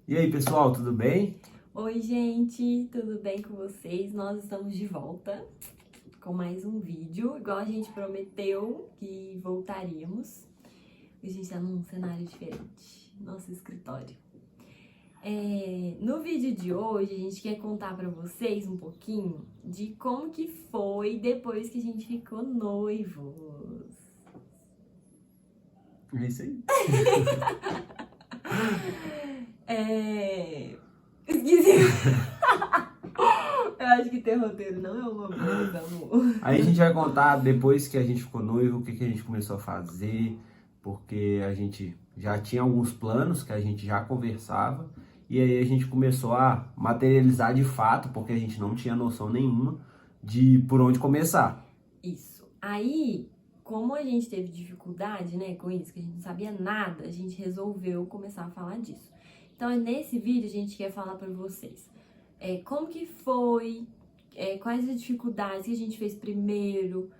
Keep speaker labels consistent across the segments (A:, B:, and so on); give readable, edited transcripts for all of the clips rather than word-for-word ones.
A: E aí, pessoal, tudo bem?
B: Oi, gente, tudo bem com vocês? Nós estamos de volta com mais um vídeo, igual a gente prometeu que voltaríamos. A gente tá num cenário diferente, nosso escritório. No vídeo de hoje, a gente quer contar pra vocês um pouquinho de como que foi depois que a gente ficou noivos.
A: É isso aí.
B: Esqueci. Eu acho que ter roteiro não é uma boa, amor.
A: Aí a gente vai contar depois que a gente ficou noivo, o que a gente começou a fazer, porque a gente já tinha alguns planos que a gente já conversava, e aí a gente começou a materializar de fato, porque a gente não tinha noção nenhuma de por onde começar.
B: Isso. Aí, como a gente teve dificuldade, né, com isso, que a gente não sabia nada, a gente resolveu começar a falar disso. Então, nesse vídeo, a gente quer falar pra vocês como que foi, quais as dificuldades que a gente fez primeiro,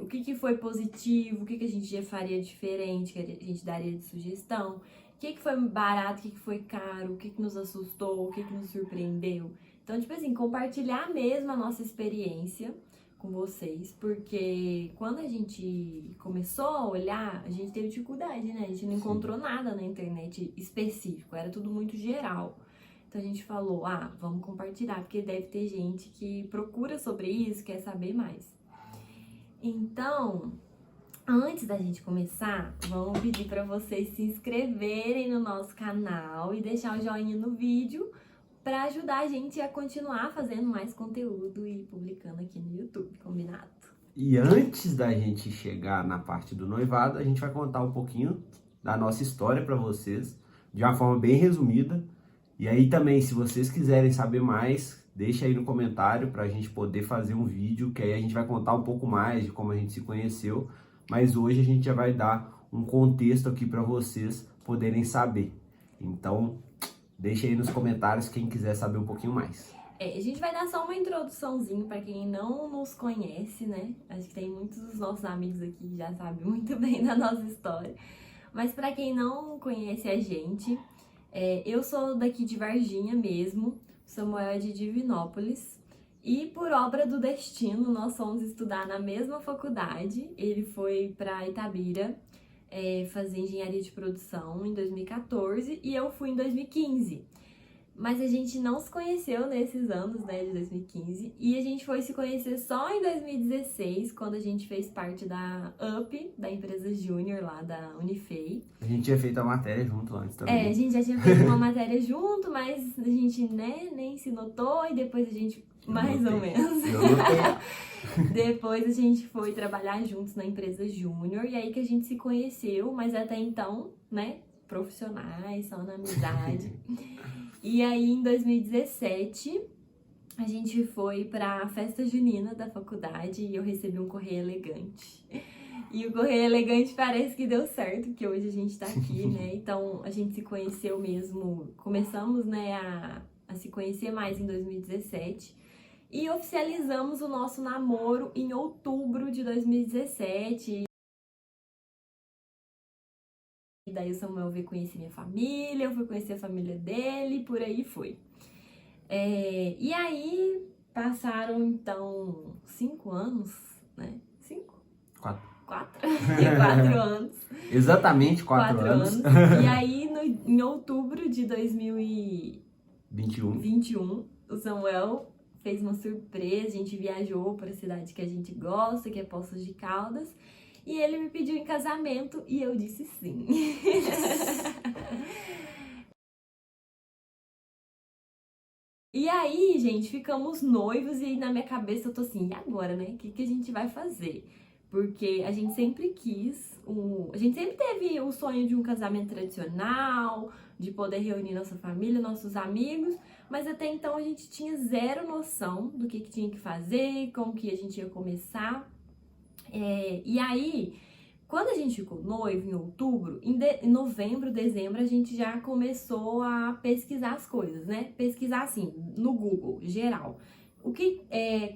B: o que que foi positivo, o que que a gente já faria diferente, que a gente daria de sugestão, o que que foi barato, o que que foi caro, o que que nos assustou, o que que nos surpreendeu. Então, tipo assim, compartilhar mesmo a nossa experiência com vocês, porque quando a gente começou a olhar, a gente teve dificuldade, né? A gente não encontrou nada na internet específico, era tudo muito geral. Então a gente falou, vamos compartilhar, porque deve ter gente que procura sobre isso, quer saber mais. Então, antes da gente começar, vamos pedir para vocês se inscreverem no nosso canal e deixar o joinha no vídeo para ajudar a gente a continuar fazendo mais conteúdo e publicando aqui no YouTube, combinado?
A: E antes da gente chegar na parte do noivado, a gente vai contar um pouquinho da nossa história para vocês, de uma forma bem resumida. E aí também, se vocês quiserem saber mais, deixa aí no comentário para a gente poder fazer um vídeo, que aí a gente vai contar um pouco mais de como a gente se conheceu. Mas hoje a gente já vai dar um contexto aqui para vocês poderem saber. Então, deixa aí nos comentários quem quiser saber um pouquinho mais.
B: A gente vai dar só uma introduçãozinha para quem não nos conhece, né? Acho que tem muitos dos nossos amigos aqui que já sabem muito bem da nossa história. Mas para quem não conhece a gente, eu sou daqui de Varginha mesmo, Samuel é de Divinópolis. E por obra do destino, nós fomos estudar na mesma faculdade. Ele foi para Itabira fazer engenharia de produção em 2014 e eu fui em 2015. Mas a gente não se conheceu nesses anos, né, de 2015. E a gente foi se conhecer só em 2016, quando a gente fez parte da UP, da empresa Júnior lá da Unifei.
A: A gente tinha feito a matéria junto antes também.
B: A gente já tinha feito uma matéria junto, mas a gente, né, nem se notou. E depois a gente, mais ou menos.
A: Eu notei.
B: Depois a gente foi trabalhar juntos na empresa Júnior. E aí que a gente se conheceu, mas até então, né, profissionais, só na amizade. E aí, em 2017, a gente foi pra festa junina da faculdade e eu recebi um correio elegante. E o correio elegante parece que deu certo, que hoje a gente tá aqui, né? Então, a gente se conheceu mesmo, começamos, né, a se conhecer mais em 2017. E oficializamos o nosso namoro em outubro de 2017. E daí o Samuel veio conhecer minha família, eu fui conhecer a família dele, por aí foi. E aí passaram então 5 anos, né? 5?
A: 4.
B: 4? 4 anos.
A: Exatamente 4 anos.
B: E aí em outubro de 2021, o Samuel fez uma surpresa, a gente viajou para a cidade que a gente gosta, que é Poços de Caldas. E ele me pediu em casamento e eu disse sim. E aí, gente, ficamos noivos e na minha cabeça eu tô assim, e agora, né? O que a gente vai fazer? Porque a gente sempre a gente sempre teve o sonho de um casamento tradicional, de poder reunir nossa família, nossos amigos, mas até então a gente tinha zero noção do que tinha que fazer, como que a gente ia começar. E aí, quando a gente ficou noivo em outubro, em novembro, dezembro, a gente já começou a pesquisar as coisas, né? Pesquisar assim, no Google, geral.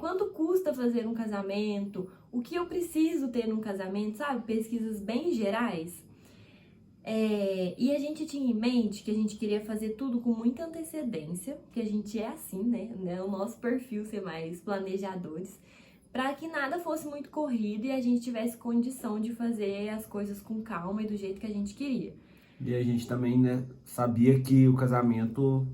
B: Quanto custa fazer um casamento? O que eu preciso ter num casamento, sabe? Pesquisas bem gerais. E a gente tinha em mente que a gente queria fazer tudo com muita antecedência, que a gente é assim, né? O nosso perfil ser mais planejadores, para que nada fosse muito corrido e a gente tivesse condição de fazer as coisas com calma e do jeito que a gente queria.
A: E a gente também, né, sabia que o casamento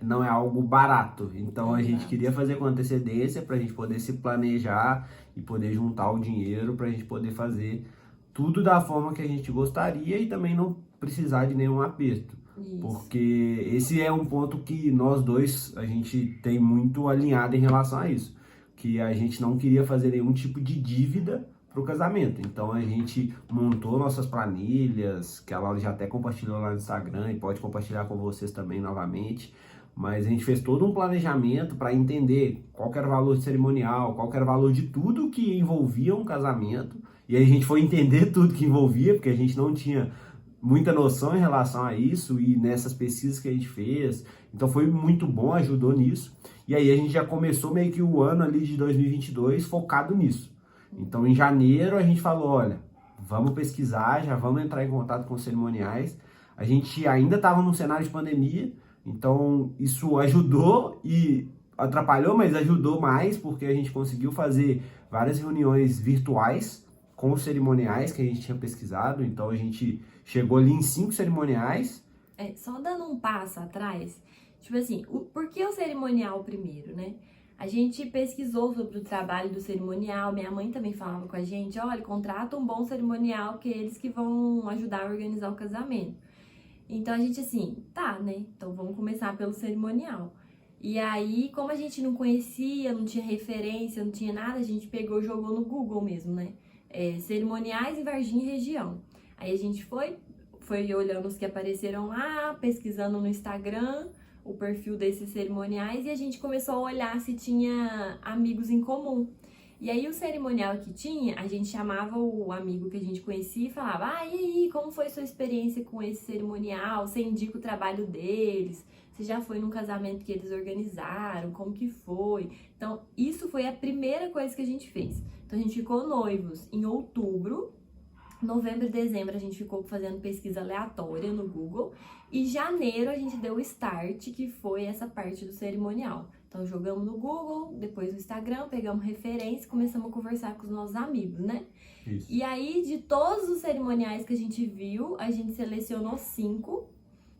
A: não é algo barato. Então a gente
B: Exato.
A: queria fazer com antecedência para a gente poder se planejar e poder juntar o dinheiro para a gente poder fazer tudo da forma que a gente gostaria e também não precisar de nenhum aperto.
B: Isso.
A: Porque esse é um ponto que nós dois, a gente tem muito alinhado em relação a isso. Que a gente não queria fazer nenhum tipo de dívida para o casamento. Então a gente montou nossas planilhas, que a Laura já até compartilhou lá no Instagram e pode compartilhar com vocês também novamente. Mas a gente fez todo um planejamento para entender qual que era o valor de cerimonial, qual que era o valor de tudo que envolvia um casamento. E aí a gente foi entender tudo que envolvia, porque a gente não tinha muita noção em relação a isso e nessas pesquisas que a gente fez. Então foi muito bom, ajudou nisso. E aí a gente já começou meio que o ano ali de 2022 focado nisso. Então em janeiro a gente falou, olha, vamos pesquisar, já vamos entrar em contato com os cerimoniais. A gente ainda estava num cenário de pandemia, então isso ajudou e atrapalhou, mas ajudou mais, porque a gente conseguiu fazer várias reuniões virtuais com os cerimoniais que a gente tinha pesquisado. Então a gente chegou ali em 5 cerimoniais.
B: Só dando um passo atrás, tipo assim, por que o cerimonial primeiro, né? A gente pesquisou sobre o trabalho do cerimonial, minha mãe também falava com a gente, olha, contrata um bom cerimonial, porque eles que vão ajudar a organizar o casamento. Então a gente assim, tá, né? Então vamos começar pelo cerimonial. E aí, como a gente não conhecia, não tinha referência, não tinha nada, a gente pegou e jogou no Google mesmo, né? Cerimoniais em Varginha e região. Aí a gente foi olhando os que apareceram lá, pesquisando no Instagram o perfil desses cerimoniais e a gente começou a olhar se tinha amigos em comum. E aí o cerimonial que tinha, a gente chamava o amigo que a gente conhecia e falava, e aí, como foi sua experiência com esse cerimonial? Você indica o trabalho deles? Você já foi num casamento que eles organizaram? Como que foi? Então, isso foi a primeira coisa que a gente fez. Então, a gente ficou noivos em outubro. Novembro e dezembro a gente ficou fazendo pesquisa aleatória no Google e janeiro a gente deu o start, que foi essa parte do cerimonial. Então jogamos no Google, depois no Instagram, pegamos referência e começamos a conversar com os nossos amigos, né?
A: Isso.
B: E aí de todos os cerimoniais que a gente viu, a gente selecionou 5,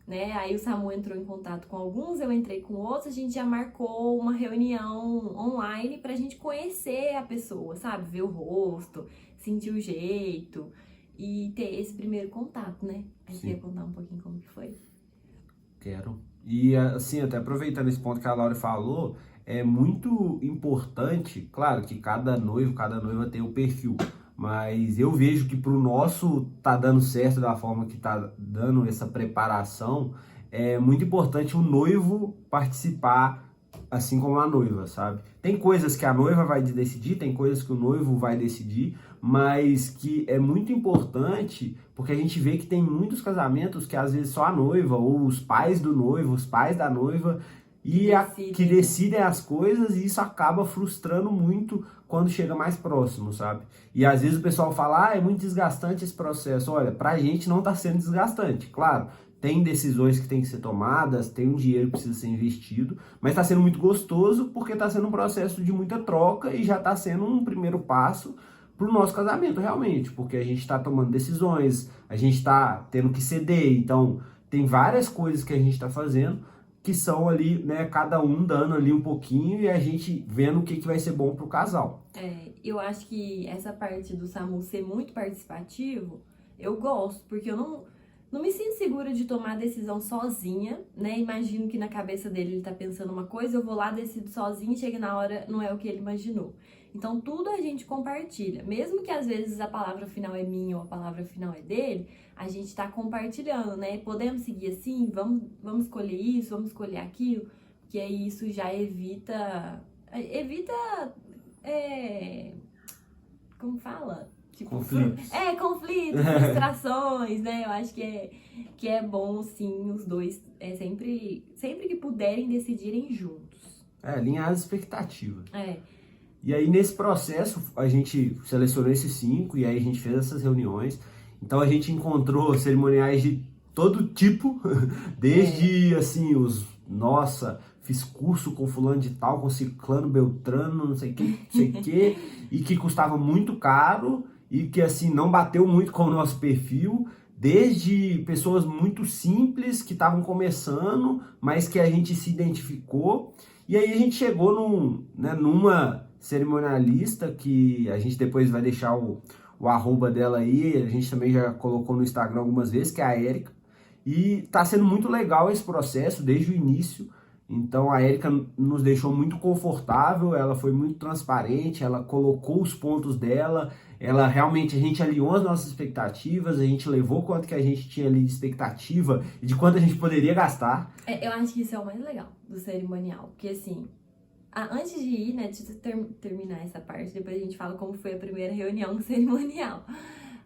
B: né? Aí o Samu entrou em contato com alguns, eu entrei com outros, a gente já marcou uma reunião online pra gente conhecer a pessoa, sabe? Ver o rosto, sentir o jeito e ter esse primeiro contato, né? Aí você quer contar um pouquinho como que foi?
A: Quero. E assim, até aproveitando esse ponto que a Laura falou, é muito importante, claro que cada noivo, cada noiva tem um perfil, mas eu vejo que pro nosso tá dando certo da forma que tá dando essa preparação, é muito importante o noivo participar assim como a noiva, sabe? Tem coisas que a noiva vai decidir, tem coisas que o noivo vai decidir, mas que é muito importante, porque a gente vê que tem muitos casamentos que às vezes só a noiva ou os pais do noivo, os pais da noiva que decidem as coisas, e isso acaba frustrando muito quando chega mais próximo, sabe? E às vezes o pessoal fala, é muito desgastante esse processo. Olha, pra gente não tá sendo desgastante, claro. Tem decisões que tem que ser tomadas, tem um dinheiro que precisa ser investido, mas está sendo muito gostoso porque está sendo um processo de muita troca e já está sendo um primeiro passo para o nosso casamento realmente, porque a gente está tomando decisões, a gente está tendo que ceder, então tem várias coisas que a gente está fazendo que são ali, né, cada um dando ali um pouquinho e a gente vendo o que vai ser bom para o casal.
B: Eu acho que essa parte do Samu ser muito participativo, eu gosto, porque eu não me sinto segura de tomar a decisão sozinha, né? Imagino que na cabeça dele ele tá pensando uma coisa, eu vou lá, decido sozinha e chega na hora, não é o que ele imaginou. Então tudo a gente compartilha. Mesmo que às vezes a palavra final é minha ou a palavra final é dele, a gente tá compartilhando, né? Podemos seguir assim? Vamos escolher isso, vamos escolher aquilo, porque aí isso já evita... como fala? Tipo,
A: conflitos.
B: Conflitos, frustrações, né? Eu acho que é bom, sim, os dois sempre que puderem decidirem juntos.
A: Alinhar as expectativas.
B: É.
A: E aí nesse processo a gente selecionou esses 5 e aí a gente fez essas reuniões. Então a gente encontrou cerimoniais de todo tipo, desde assim, nossa, fiz curso com fulano de tal, com ciclano, beltrano, não sei o que, não sei o que, e que custava muito caro e que assim não bateu muito com o nosso perfil, desde pessoas muito simples que estavam começando, mas que a gente se identificou. E aí a gente chegou numa cerimonialista que a gente depois vai deixar o arroba dela aí, a gente também já colocou no Instagram algumas vezes, que é a Érica. E tá sendo muito legal esse processo desde o início. Então a Érica nos deixou muito confortável, ela foi muito transparente, ela colocou os pontos dela, ela realmente, a gente alinhou as nossas expectativas, a gente levou quanto que a gente tinha ali de expectativa e de quanto a gente poderia gastar.
B: Eu acho que isso é o mais legal do cerimonial, porque assim, antes de ir, né, deixa eu terminar essa parte, depois a gente fala como foi a primeira reunião cerimonial.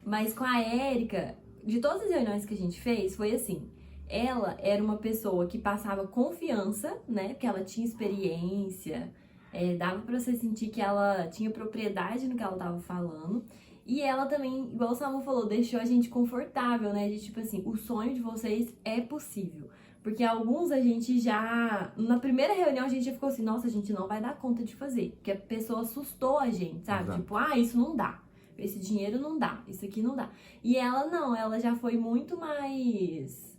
B: Mas com a Érica, de todas as reuniões que a gente fez, foi assim, ela era uma pessoa que passava confiança, né, porque ela tinha experiência, dava pra você sentir que ela tinha propriedade no que ela tava falando. E ela também, igual o Samu falou, deixou a gente confortável, né, de tipo assim, o sonho de vocês é possível. Porque alguns a gente já. Na primeira reunião a gente já ficou assim, nossa, a gente não vai dar conta de fazer. Porque a pessoa assustou a gente, sabe?
A: Exato.
B: Tipo, isso não dá. Esse dinheiro não dá. Isso aqui não dá. E ela não, ela já foi muito mais.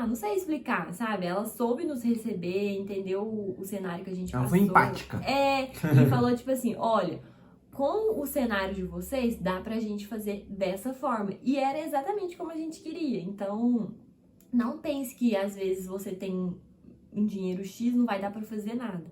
B: Não sei explicar, sabe? Ela soube nos receber, entendeu o cenário que a gente
A: Ela
B: passou.
A: foi empática.
B: E falou tipo assim, olha, com o cenário de vocês, dá pra gente fazer dessa forma. E era exatamente como a gente queria. Então, não pense que às vezes você tem um dinheiro X, não vai dar pra fazer nada.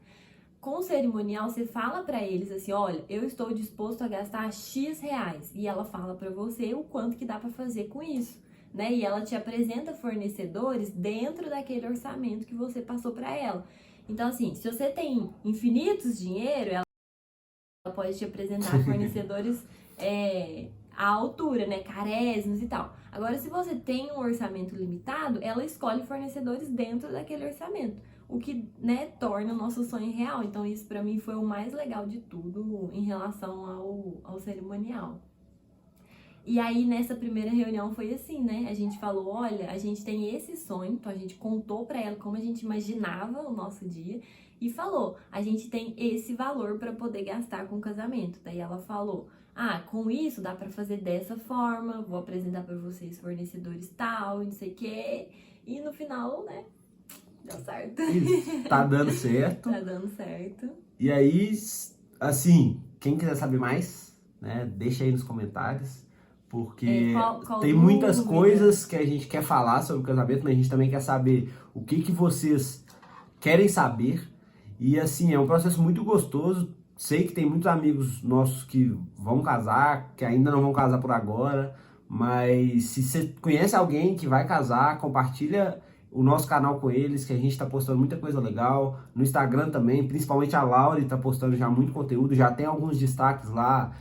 B: Com o cerimonial, você fala pra eles assim, olha, eu estou disposto a gastar X reais. E ela fala pra você o quanto que dá pra fazer com isso, né? E ela te apresenta fornecedores dentro daquele orçamento que você passou pra ela. Então, assim, se você tem infinitos dinheiro, ela pode te apresentar fornecedores à altura, né? Carésimos e tal. Agora, se você tem um orçamento limitado, ela escolhe fornecedores dentro daquele orçamento. O que, né, torna o nosso sonho real. Então, isso pra mim foi o mais legal de tudo em relação ao cerimonial. E aí, nessa primeira reunião foi assim, né? A gente falou, olha, a gente tem esse sonho. Então, a gente contou pra ela como a gente imaginava o nosso dia. E falou, a gente tem esse valor pra poder gastar com o casamento. Daí ela falou, com isso dá pra fazer dessa forma. Vou apresentar pra vocês fornecedores tal, não sei o quê. E no final, né? Deu certo.
A: Isso, tá dando certo.
B: Tá dando certo.
A: E aí, assim, quem quiser saber mais, né, deixa aí nos comentários, porque
B: qual
A: tem muitas
B: dúvida?
A: coisas que a gente quer falar sobre o casamento, mas a gente também quer saber o que vocês querem saber. E assim, é um processo muito gostoso. Sei que tem muitos amigos nossos que vão casar, que ainda não vão casar por agora, mas se você conhece alguém que vai casar, compartilha o nosso canal com eles, que a gente tá postando muita coisa legal. No Instagram também, principalmente a Laura tá postando já muito conteúdo, já tem alguns destaques lá,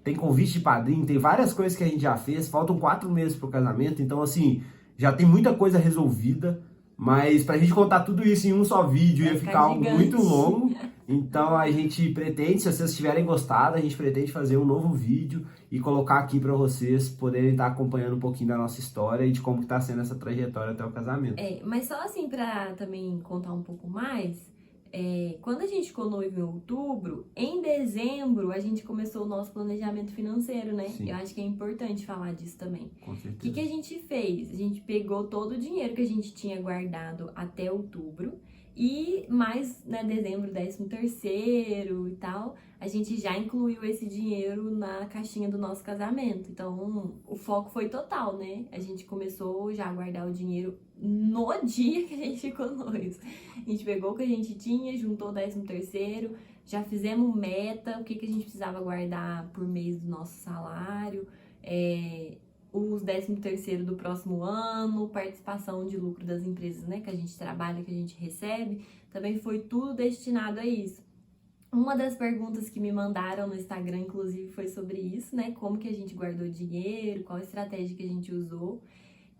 A: tem convite de padrinho, tem várias coisas que a gente já fez, faltam 4 meses pro casamento, então assim, já tem muita coisa resolvida, mas pra gente contar tudo isso em um só vídeo ia ficar algo
B: gigante.
A: muito longo, então a gente pretende, se vocês tiverem gostado, a gente pretende fazer um novo vídeo e colocar aqui pra vocês poderem estar acompanhando um pouquinho da nossa história e de como que tá sendo essa trajetória até o casamento.
B: Mas só assim pra também contar um pouco mais, quando a gente ficou noivo em outubro, em dezembro a gente começou o nosso planejamento financeiro, né?
A: Sim.
B: Eu acho que é importante falar disso também.
A: Com
B: O
A: certeza.
B: que a gente fez? A gente pegou todo o dinheiro que a gente tinha guardado até outubro e mais, né, dezembro, 13º e tal, a gente já incluiu esse dinheiro na caixinha do nosso casamento. Então, o foco foi total, né? A gente começou já a guardar o dinheiro no dia que a gente ficou noivo. A gente pegou o que a gente tinha, juntou o 13º, já fizemos meta, o que a gente precisava guardar por mês do nosso salário, os 13º do próximo ano, participação de lucro das empresas, né, que a gente trabalha, que a gente recebe, também foi tudo destinado a isso. Uma das perguntas que me mandaram no Instagram, inclusive, foi sobre isso, né, como que a gente guardou dinheiro, qual estratégia que a gente usou.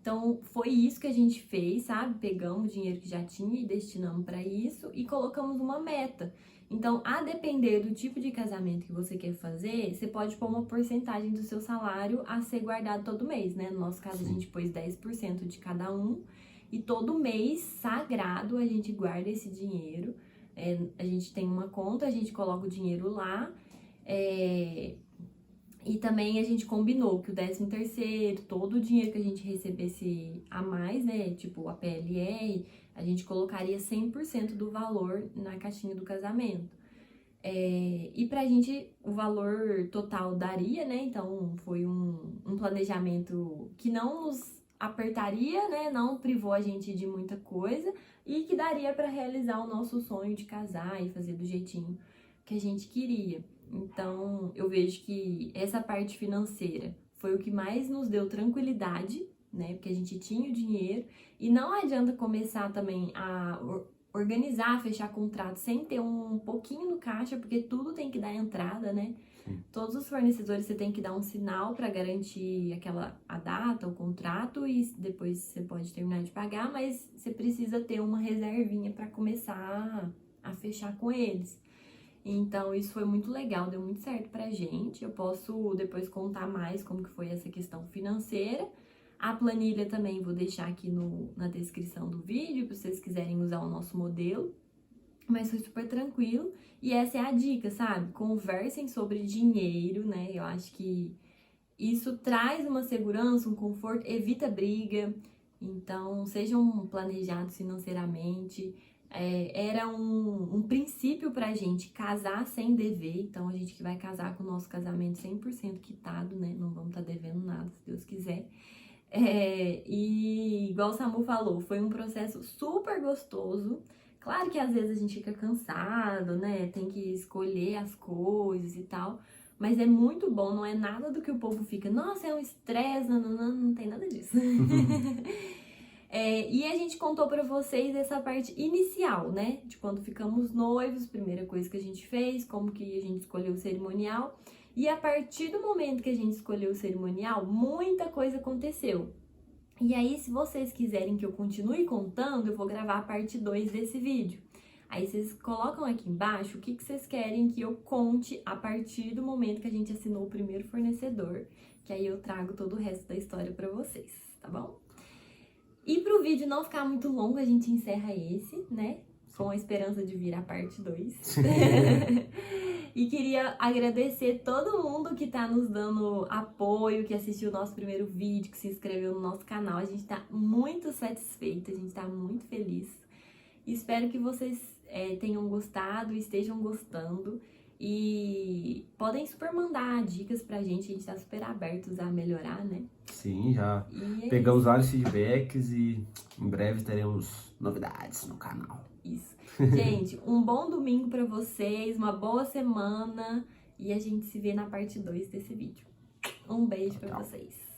B: Então, foi isso que a gente fez, sabe? Pegamos o dinheiro que já tinha e destinamos para isso e colocamos uma meta. Então, a depender do tipo de casamento que você quer fazer, você pode pôr uma porcentagem do seu salário a ser guardado todo mês, né? No nosso caso, a gente pôs 10% de cada um. E todo mês, sagrado, a gente guarda esse dinheiro. A gente tem uma conta, a gente coloca o dinheiro lá. E também a gente combinou que o 13º, todo o dinheiro que a gente recebesse a mais, né, tipo a PLR, a gente colocaria 100% do valor na caixinha do casamento. E pra gente, o valor total daria, né, então foi um planejamento que não nos apertaria, né, não privou a gente de muita coisa e que daria pra realizar o nosso sonho de casar e fazer do jeitinho que a gente queria. Então, eu vejo que essa parte financeira foi o que mais nos deu tranquilidade, né? Porque a gente tinha o dinheiro e não adianta começar também a organizar, fechar contrato sem ter um pouquinho no caixa, porque tudo tem que dar entrada, né?
A: Sim.
B: Todos os fornecedores você tem que dar um sinal para garantir a data, o contrato e depois você pode terminar de pagar, mas você precisa ter uma reservinha para começar a fechar com eles. Então, isso foi muito legal, deu muito certo pra gente. Eu posso depois contar mais como que foi essa questão financeira. A planilha também vou deixar aqui na descrição do vídeo, se vocês quiserem usar o nosso modelo. Mas foi super tranquilo. E essa é a dica, sabe? Conversem sobre dinheiro, né? Eu acho que isso traz uma segurança, um conforto, evita briga. Então, sejam planejados financeiramente. Era um princípio pra gente casar sem dever, então a gente que vai casar com o nosso casamento 100% quitado, né? Não vamos estar devendo nada, se Deus quiser. E igual o Samu falou, foi um processo super gostoso. Claro que às vezes a gente fica cansado, né? Tem que escolher as coisas e tal. Mas é muito bom, não é nada do que o povo fica, nossa, é um estresse, não tem nada disso. E a gente contou pra vocês essa parte inicial, né? De quando ficamos noivos, primeira coisa que a gente fez, como que a gente escolheu o cerimonial. E a partir do momento que a gente escolheu o cerimonial, muita coisa aconteceu. E aí, se vocês quiserem que eu continue contando, eu vou gravar a parte 2 desse vídeo. Aí vocês colocam aqui embaixo o que vocês querem que eu conte a partir do momento que a gente assinou o primeiro fornecedor. Que aí eu trago todo o resto da história pra vocês, tá bom? E pro vídeo não ficar muito longo, a gente encerra esse, né? Com a esperança de vir a parte 2. E queria agradecer todo mundo que tá nos dando apoio, que assistiu o nosso primeiro vídeo, que se inscreveu no nosso canal. A gente tá muito satisfeita, a gente tá muito feliz. Espero que vocês tenham gostado e estejam gostando. E podem super mandar dicas pra gente tá super abertos a melhorar, né?
A: Sim, já
B: E
A: pegamos vários feedbacks e em breve teremos novidades no canal.
B: Isso. Gente, um bom domingo pra vocês, uma boa semana e a gente se vê na parte 2 desse vídeo. Um beijo pra vocês.